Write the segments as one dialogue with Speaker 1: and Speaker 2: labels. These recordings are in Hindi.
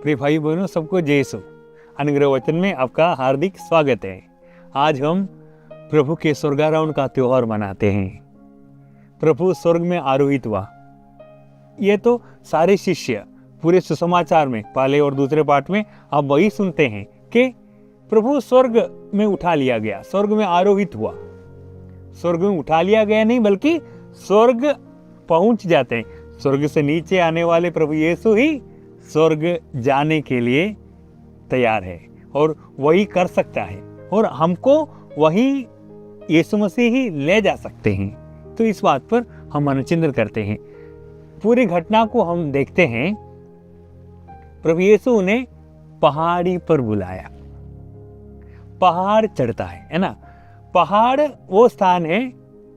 Speaker 1: प्रिय भाई बहनों, सबको जय यीशु। अनुग्रह वचन में आपका हार्दिक स्वागत है। आज हम प्रभु के स्वर्गारोहण का त्योहार मनाते हैं। प्रभु स्वर्ग में आरोहित हुआ। ये तो सारे शिष्य पूरे सुसमाचार में पहले और दूसरे पाठ में आप वही सुनते हैं कि प्रभु स्वर्ग में उठा लिया गया, स्वर्ग में आरोहित हुआ। स्वर्ग में उठा लिया गया नहीं, बल्कि स्वर्ग पहुंच जाते हैं। स्वर्ग से नीचे आने वाले प्रभु यीशु ही स्वर्ग जाने के लिए तैयार है और वही कर सकता है, और हमको वही यीशु मसीह ही ले जा सकते हैं। तो इस बात पर हम अनुचिंतन करते हैं। पूरी घटना को हम देखते हैं। प्रभु यीशु उन्हें पहाड़ी पर बुलाया। पहाड़ चढ़ता है ना। पहाड़ वो स्थान है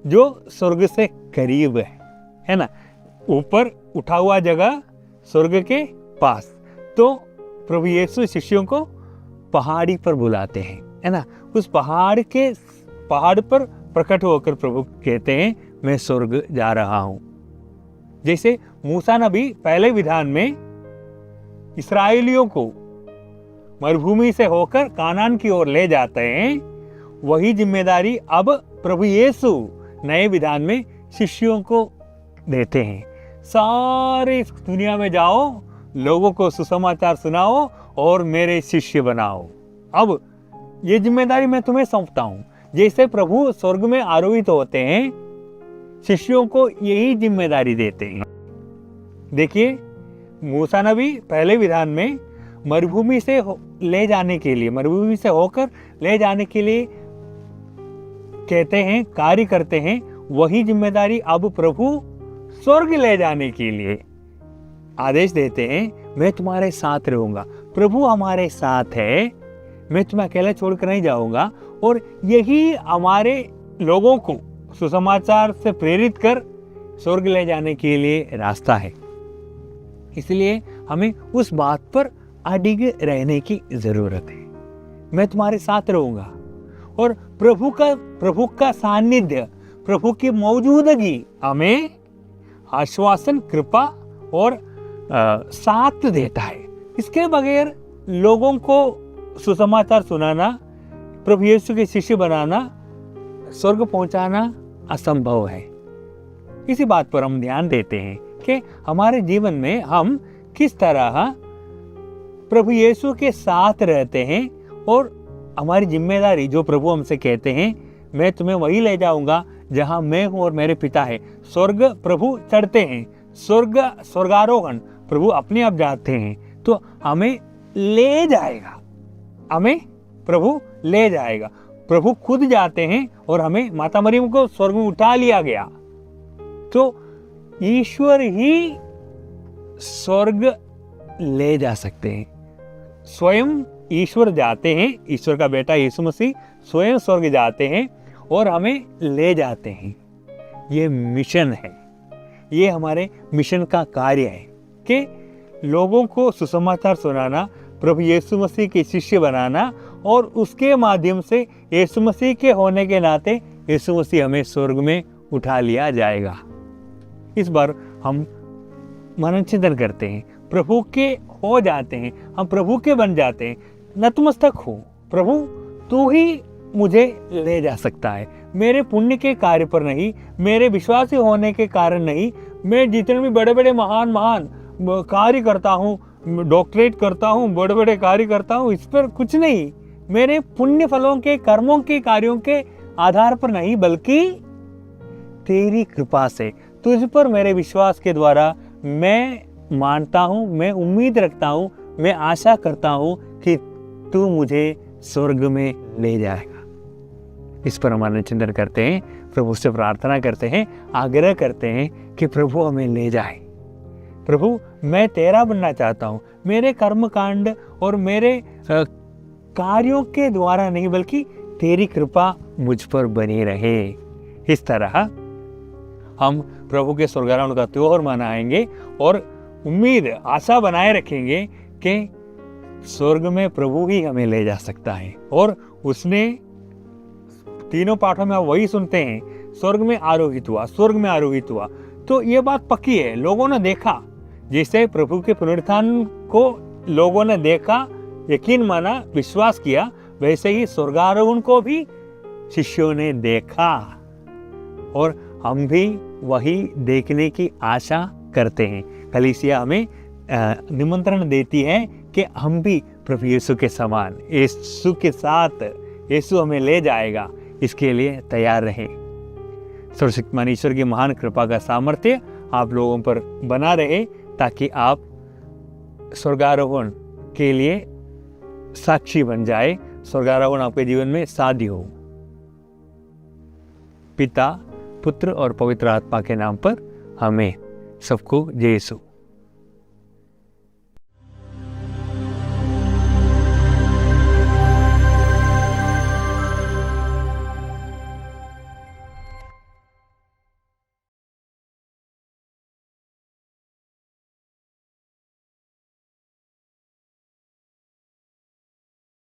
Speaker 1: जो स्वर्ग से करीब है ना। ऊपर उठा हुआ जगह स्वर्ग के पास। तो प्रभु यीशु शिष्यों को पहाड़ी पर बुलाते हैं, है ना। उस पहाड़ पर प्रकट होकर प्रभु कहते हैं, मैं स्वर्ग जा रहा हूं। जैसे मूसा नबी पहले विधान में इस्राएलियों को मरुभूमि से होकर कानान की ओर ले जाते हैं, वही जिम्मेदारी अब प्रभु यीशु नए विधान में शिष्यों को देते हैं। सारी दुनिया में जाओ, लोगों को सुसमाचार सुनाओ और मेरे शिष्य बनाओ। अब ये जिम्मेदारी मैं तुम्हें सौंपता हूं। जैसे प्रभु स्वर्ग में आरोहित होते हैं, शिष्यों को यही जिम्मेदारी देते हैं। देखिए, मूसा नबी पहले विधान में मरुभूमि से ले जाने के लिए, मरुभूमि से होकर ले जाने के लिए कहते हैं, कार्य करते हैं। वही जिम्मेदारी अब प्रभु स्वर्ग ले जाने के लिए आदेश देते हैं, मैं तुम्हारे साथ रहूंगा। प्रभु हमारे साथ है, मैं तुम्हें अकेला छोड़कर नहीं जाऊंगा। और यही हमारे लोगों को सुसमाचार से प्रेरित कर स्वर्ग ले जाने के लिए रास्ता है। इसलिए हमें उस बात पर अडिग रहने की जरूरत है। मैं तुम्हारे साथ रहूंगा। और प्रभु का सानिध्य, प्रभु की मौजूदगी हमें आश्वासन, कृपा और साथ देता है। इसके बगैर लोगों को सुसमाचार सुनाना, प्रभु यीशु के शिष्य बनाना, स्वर्ग पहुंचाना असंभव है। इसी बात पर हम ध्यान देते हैं कि हमारे जीवन में हम किस तरह प्रभु यीशु के साथ रहते हैं। और हमारी जिम्मेदारी जो प्रभु हमसे कहते हैं, मैं तुम्हें वही ले जाऊंगा जहां मैं हूं और मेरे पिता है। स्वर्ग प्रभु चढ़ते हैं, स्वर्गारोहण प्रभु अपने आप जाते हैं, तो हमें ले जाएगा, हमें प्रभु ले जाएगा। प्रभु खुद जाते हैं और हमें माता मरियम को स्वर्ग में उठा लिया गया। तो ईश्वर ही स्वर्ग ले जा सकते हैं। स्वयं ईश्वर जाते हैं, ईश्वर का बेटा यीशु मसीह स्वयं स्वर्ग जाते हैं और हमें ले जाते हैं। ये मिशन है, ये हमारे मिशन का कार्य है कि लोगों को सुसमाचार सुनाना, प्रभु यीशु मसीह के शिष्य बनाना, और उसके माध्यम से यीशु मसीह के होने के नाते यीशु मसीह हमें स्वर्ग में उठा लिया जाएगा। इस बार हम मनन चिंतन करते हैं, प्रभु के हो जाते हैं, हम प्रभु के बन जाते हैं। नतमस्तक हो, प्रभु तू ही मुझे ले जा सकता है। मेरे पुण्य के कार्य पर नहीं, मेरे विश्वासी होने के कारण नहीं, मैं जितने भी बड़े बड़े महान कार्य करता हूँ, डॉक्टरेट करता हूँ, बड़े बड़े कार्य करता हूँ, इस पर कुछ नहीं, मेरे पुण्य फलों के, कर्मों के, कार्यों के आधार पर नहीं, बल्कि तेरी कृपा से, तुझ पर मेरे विश्वास के द्वारा मैं मानता हूँ, मैं उम्मीद रखता हूँ, मैं आशा करता हूँ कि तू मुझे स्वर्ग में ले जाएगा। इस पर हम चिंतन करते हैं, प्रभु से प्रार्थना करते हैं, आग्रह करते हैं कि प्रभु हमें ले जाए। प्रभु, मैं तेरा बनना चाहता हूँ। मेरे कर्म कांड और मेरे कार्यों के द्वारा नहीं, बल्कि तेरी कृपा मुझ पर बनी रहे। इस तरह हम प्रभु के स्वर्गारोहण का त्योहार मनाएंगे और उम्मीद, आशा बनाए रखेंगे कि स्वर्ग में प्रभु ही हमें ले जा सकता है। और उसने तीनों पाठों में आप वही सुनते हैं, स्वर्ग में आरोहित हुआ, स्वर्ग में आरोहित हुआ। तो ये बात पक्की है, लोगों ने देखा। जैसे प्रभु के पुनरुत्थान को लोगों ने देखा, यकीन माना, विश्वास किया, वैसे ही स्वर्गारोहण को भी शिष्यों ने देखा और हम भी वही देखने की आशा करते हैं। कलीसिया हमें निमंत्रण देती है कि हम भी प्रभु यीशु के समान, यीशु के साथ, यीशु हमें ले जाएगा, इसके लिए तैयार रहें। सर्वशक्तिमान ईश्वर की महान कृपा का सामर्थ्य आप लोगों पर बना रहे, ताकि आप स्वर्गारोहण के लिए साक्षी बन जाए, स्वर्गारोहण आपके जीवन में साध्य हो। पिता, पुत्र और पवित्र आत्मा के नाम पर हमें सबको जय यीशु।